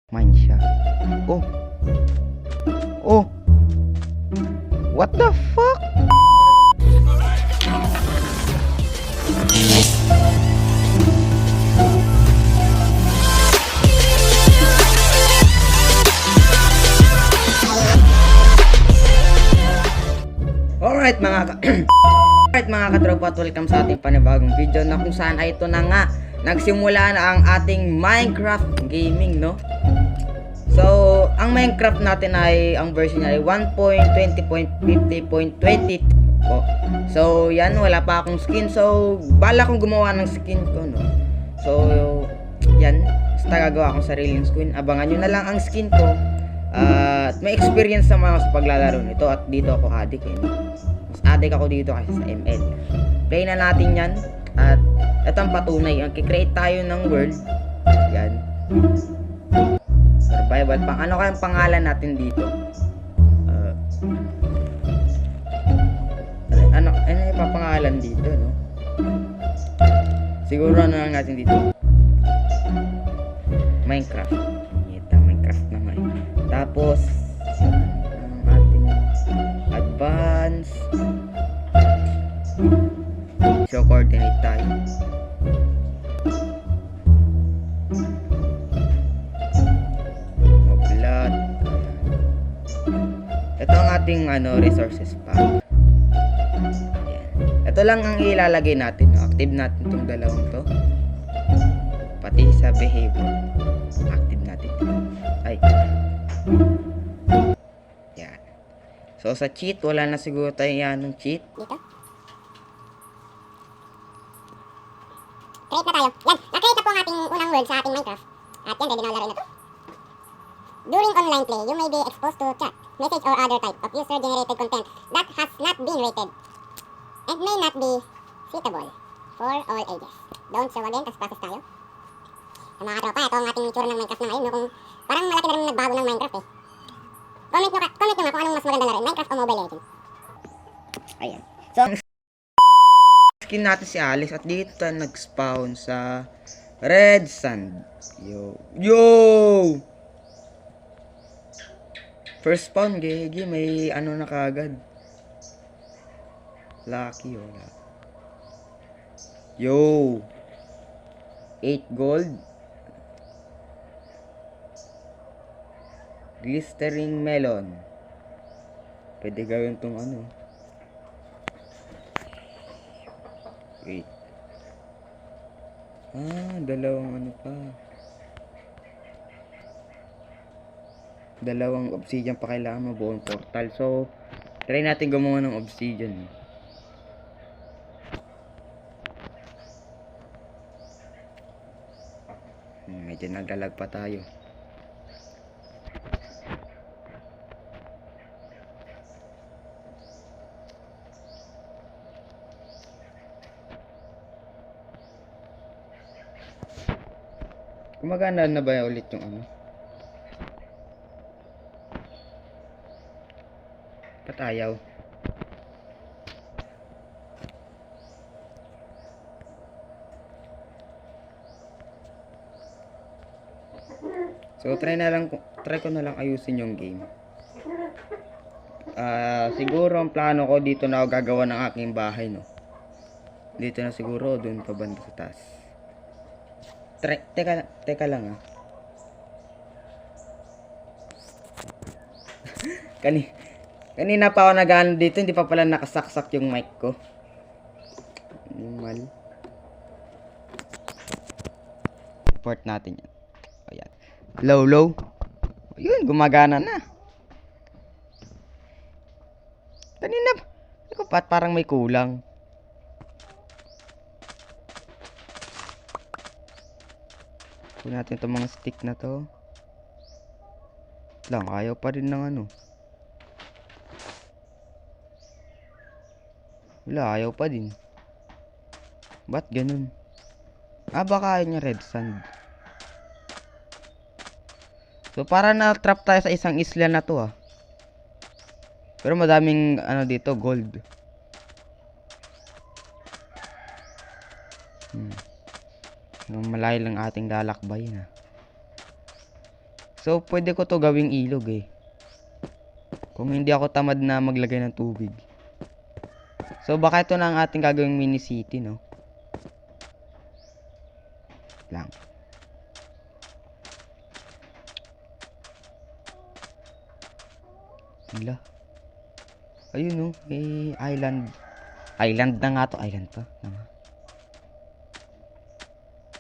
Mine siya. Oh. Oh. What the fuck? Alright Alright mga katropa, at welcome sa ating panibagong video na kung saan ay ito na nga nagsimula na ang ating Minecraft gaming, no? So, ang Minecraft natin ay, ang version niya ay 1.20.50.20 po. So, yan, wala pa akong skin. So, bala kong gumawa ng skin ko, no? So, yan, basta gagawa akong sariling skin. Abangan nyo na lang ang skin ko. At may experience naman ako sa paglalaro nito. At dito ako adik, eh. Mas adik ako dito kasi sa ML. Play na natin yan. At ito ang patunay. Mag-create tayo ng world. Yan. Survival. Ano kayang pangalan natin dito? Ano yung papangalan dito, no? Siguro ano lang natin dito? Minecraft. Minecraft na nga eh. Tapos ang ating advance. Show coordinate tayo. Moblat. Ito ang ating resources pack. Ito lang ang ilalagay natin. Active natin itong dalawang to. Pati sa behavior. Active natin. Ay. Yan. So sa cheat, wala na siguro tayo yan ng cheat. Dito. Create na tayo. Yan. Na-create na po ang ating unang world sa ating Minecraft. At yan, ready na laro na to. During online play, you may be exposed to chat, message or other type of user-generated content that has not been rated and may not be suitable for all ages. Don't show again, tapos process tayo. Sa mga katropa, ito ang ating itsura ng Minecraft na ngayon. No? Kung parang malaki na rin nagbago ng Minecraft eh. Comment nyo nga kung anong mas maganda laruin, Minecraft o Mobile Legends. Ayan. So, skin natin si Alice at dito tayo nag-spawn sa Red Sand. Yo! First spawn, gigi, may ano na kagad. Lucky, wala. Yo! 8 gold. Glistering melon. Pwede gawin tong ano. Wait. Dalawang ano pa. Dalawang obsidian pa kailangan mo, buong portal. So, try natin gumawa ng obsidian. Medyo naglalag pa tayo. Gumagana na ba ulit yung ano? Ba't ayaw? So try ko na lang ayusin yung game. Siguro ang plano ko dito na ako gagawa ng aking bahay, no. Dito na siguro, doon pa banda sa taas. Teka lang ah. Kanina pa ako nag-ano dito, hindi pa pala nakasaksak yung mic ko. Normal. Report natin yan. Ayan. Low. Ayun, gumagana na. Kanina, parang may kulang. Kunin natin itong mga stick na to. Lang, ayaw pa rin ng ano. Wala, ayaw pa din. Ba't ganun? Baka ayaw niya red sand. So, para na-trap tayo sa isang isla na to ah. Pero madaming ano dito, gold. Malayo lang ating lalakbayin ha. So, pwede ko to gawing ilog eh. Kung hindi ako tamad na maglagay ng tubig. So, baka ito na ang ating gagawing mini city, no? Lang. Hila. Ayun, no? May island. Island na nga to. Island pa. Tama.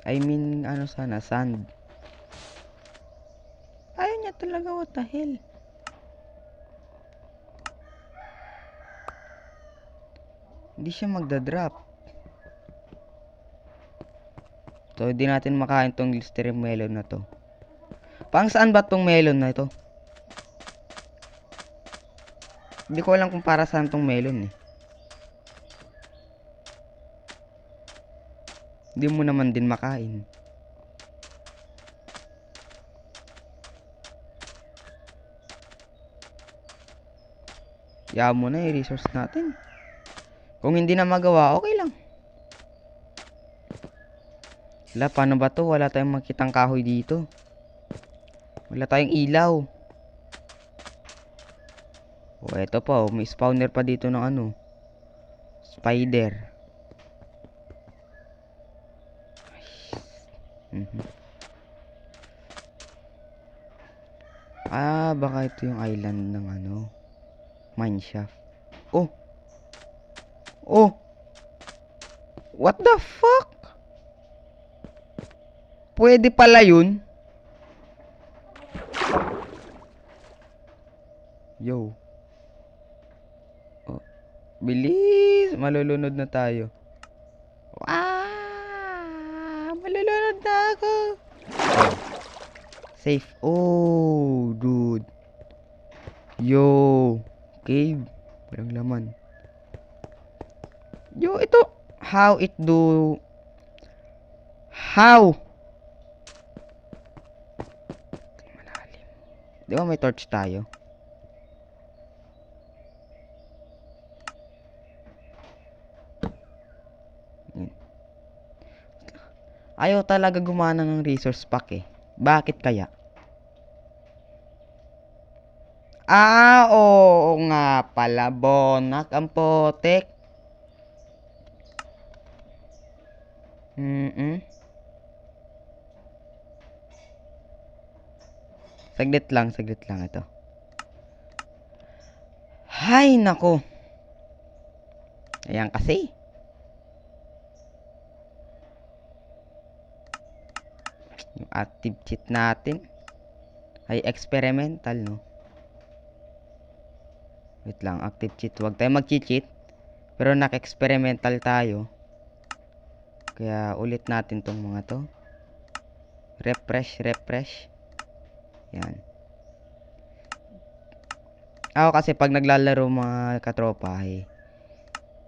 I mean, ano sana? Sand. Ayaw niya talaga. What the hell? Hindi siya magdadrop. So, hindi natin makain tong Listeria melon na to. Pang saan ba tong melon na ito? Hindi ko alam kung para saan tong melon eh. Hindi mo naman din makain. Kaya mo na i-resource natin. Kung hindi na magawa, okay lang. Wala, paano ba to? Wala tayong makitang kahoy dito. Wala tayong ilaw. O, eto pa. Oh, may spawner pa dito ng ano. Spider. Ah, baka ito yung island ng ano. Mineshaft. Oh. Oh. What the fuck? Pwede pala yun. Yo. Oh. Bilis. Malulunod na tayo. Malulunod na ako. Oh. Safe. Oh, dude. Yo. Cave. Walang laman. Yo, ito. How it do... How? Malalim. Di ba may torch tayo? Ayaw talaga gumana ng resource pack eh. Bakit kaya? Ah, oo nga pala. Bonak ang potek. Saglit lang ito. Hay nako. Ayan kasi. Yung active cheat natin ay experimental, no? Wait lang, active cheat. Huwag tayo mag-cheat. Pero nak-experimental tayo. Kaya ulit natin tong mga to. Refresh. Yan. Ako kasi pag naglalaro mga katropa ay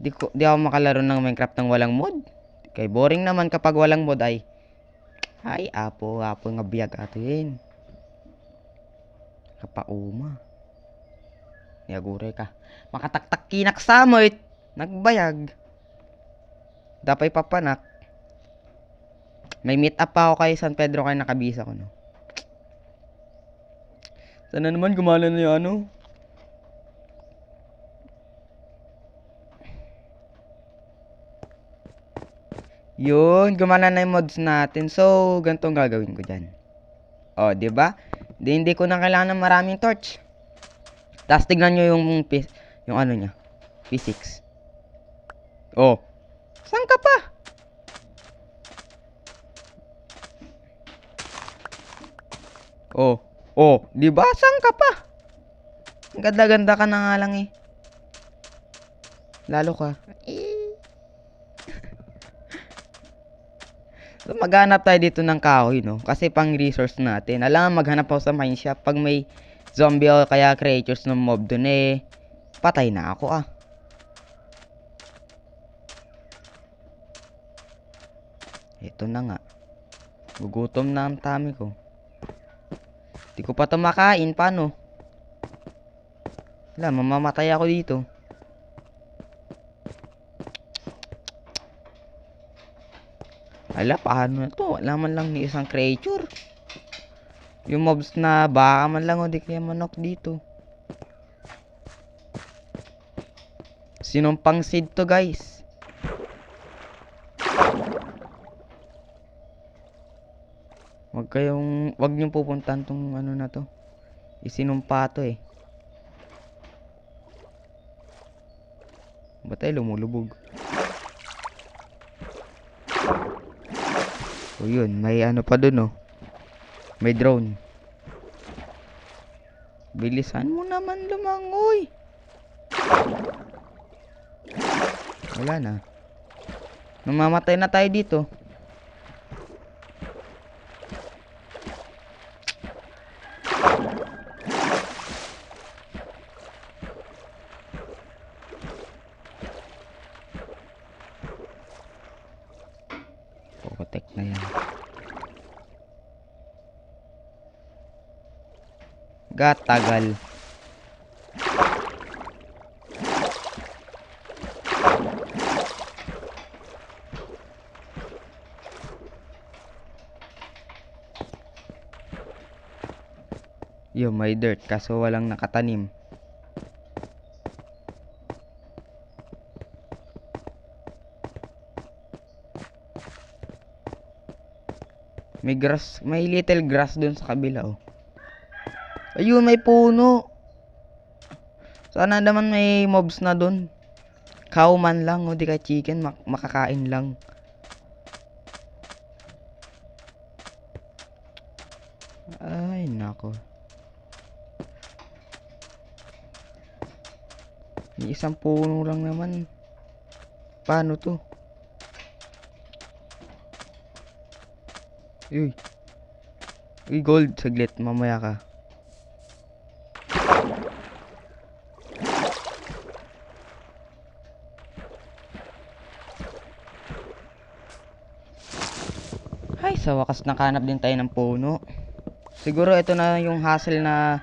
di ako makalaro ng Minecraft ng walang mod. Kay boring naman kapag walang mod ay apo nga biyag atin. Kapauma. Yaguray ka. Makataktak kinak samot. Nagbayag. Dapay papanak. May meet up pa ako kay San Pedro kay nakabisa ko, no. Sana naman gumana na yung ano. Yun, gumana na yung mods natin. So, ganito ang gagawin ko dyan. O, diba? Hindi ko na kailangan ng maraming torch. Tapos tignan nyo yung ano niya. Physics. Oh. Saan ka pa? Oh, diba? Saan ka pa? Ang ganda-ganda ka na nga lang eh. Lalo ka. So, maghanap tayo dito ng kahoy, no? Kasi pang resource natin. Alam, maghanap ako sa mineshaft. Pag may zombie o kaya creatures ng mob dun eh, patay na ako ah. Ito na nga. Gugutom na ang tummy ko. Di ko pa ito makain. Paano? Wala, mamamatay ako dito. Ala, paano na to? Wala man lang ni isang creature. Yung mobs na baka man lang o di kaya manok dito. Sinumpang seed to guys. Wag niyong pupuntahan tong ano na to. Isinumpa to eh. Ba't tayo lumulubog? O yun, may ano pa dun oh. May drone. Bilisan mo naman lumangoy. Wala na. Namamatay na tayo dito. Pokotek na yan. Gatagal. Yo, may dirt kaso walang nakatanim. May grass, may little grass dun sa kabila oh. Ayun, may puno. Sana naman may mobs na dun. Cow man lang o di ka chicken, makakain lang. Ay, nako. May isang puno lang naman. Paano to? Uy. Uy, gold. Saglit, mamaya ka. Ay, sa wakas nakahanap din tayo ng puno. Siguro ito na yung hassle na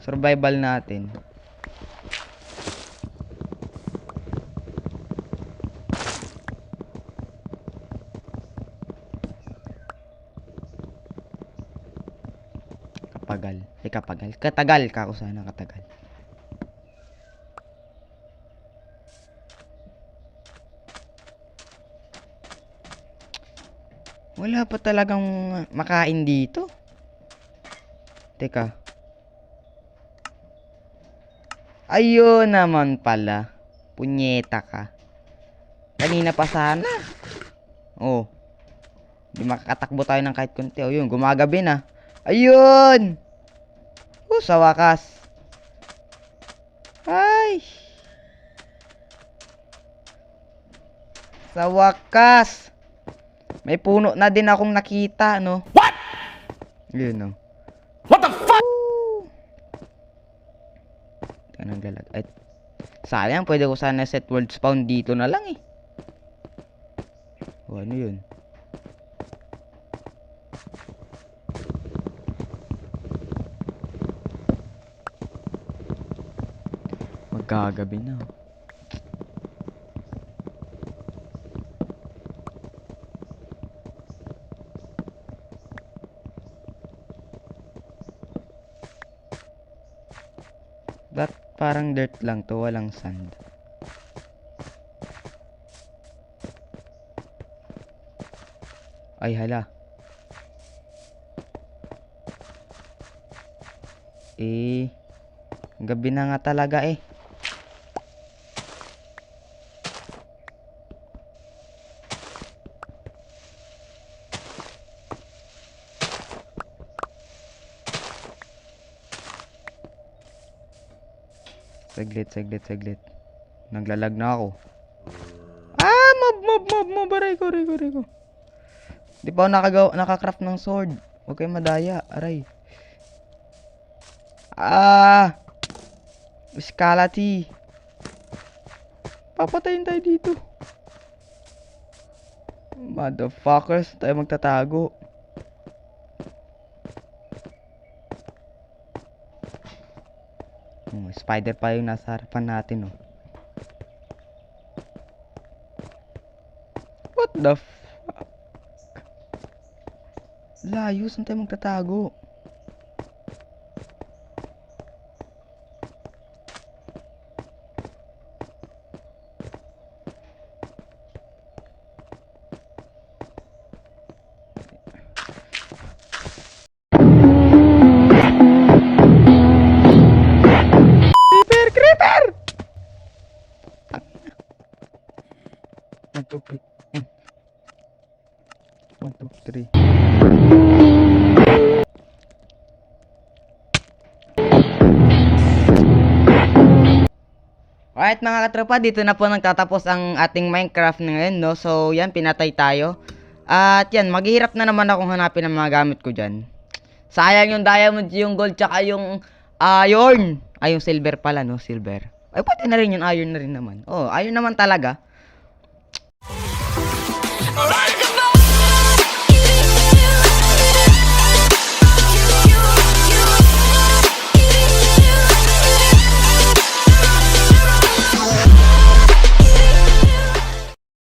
survival natin. Katagal ka ako sana katagal. Wala pa talagang makain dito. Teka. Ayun naman pala. Punyeta ka. Kanina pa sana. Oh. Di makakatakbo tayo ng kahit konti. Oh, yun. Gumagabi na. Ayun! Oh, sa wakas. Ay! Sa wakas. May puno na din akong nakita, no? What? Yun, no? What the fuck? Tanang galag. Ay, sayang, pwede ko sana set world spawn dito na lang, eh. O, ano yun? Magkagabi na. Ba't parang dirt lang to, walang sand? Ay, hala. Gabi na nga talaga eh. Saglit. Naglalag na ako. Ah, mob. Aray ko. Di pa ako nakakraft ng sword. Huwag kayo madaya. Aray. Ah! Scalati. Papatayin tayo dito. Motherfuckers. Tayo magtatago. Spider pa yung nasa harapan natin, oh. What the fuck? Layo, saan tayo magtatago? Alright mga katropa, dito na po nagtatapos ang ating Minecraft na ngayon, no? So, yan, pinatay tayo. At yan, maghihirap na naman akong hanapin ang mga gamit ko dyan. Sayang yung diamond, yung gold, tsaka yung iron. Ay, yung silver pala, no? Silver. Ay, pati na rin yung iron na rin naman. Oh, iron naman talaga. Alright.